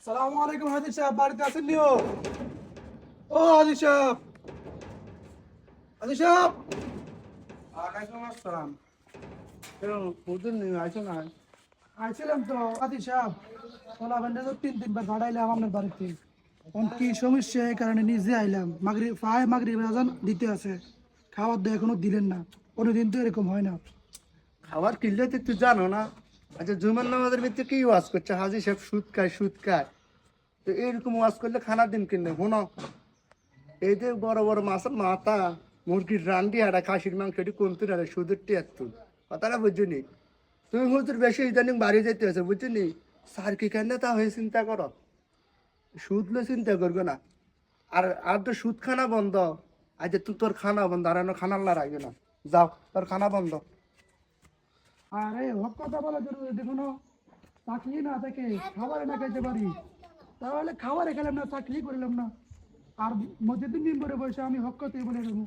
সালামু আলাইকুম হাজি সাহেব, বাড়িতে আছেন নিও? ও হাজি সাহেব, হাজি সাহেব। ওয়ালাইকুম আসসালাম। বুঝুন নি আইসো না। আইছিলাম তো হাজি সাহেব, ওলা ভেন্ডে তো তিন তিনবার ভাড়াইলাম আপনার বাড়িতে। এখন কি সমস্যা, এই কারণে নিজে আইলাম। মাগরিব আজান দিতে আছে, খাবার দাওয়া এখনো দিলেন না। কোনোদিন তো এরকম হয় না। খাবার কিনলে তো তুই জানো না। আচ্ছা, জুমার নামাজের ভিতরে কি ওয়াজ করছে হাজি সাহেব? সুদ খায়, সুদ খায়। তো এরকম ওয়াজ করলে খানা দিন কিনলে শোনো, এই যে বড় বড় মাছের মাথা, মুরগির রান্ডি হারা, খাসির মাংস, এটি কোনতে না সুদের টিয়াত্তর কথাটা বুঝছনি? তুমি হুজুর বেশি ইদানিং বাড়ি যেতে আছে বুঝছনি? স্যার কি কেন তা হয়ে চিন্তা করো, সুদ লো চিন্তা করবে না। আর আর তো সুদ খানা বন্ধ। আজ তুই তোর খানা বন্ধ, আর খানা রাখবে না। যাও, তোর খানা বন্ধ। আরে হক কথা বলার জন্য যদি কোনো চাকরি না থাকে, খাবারে না খাইতে পারি, তাহলে খাবারে খেলাম না, চাকরি করলাম না। আর মসজিদের মেম্বরে বসে আমি হক কথাই বলে দেবো।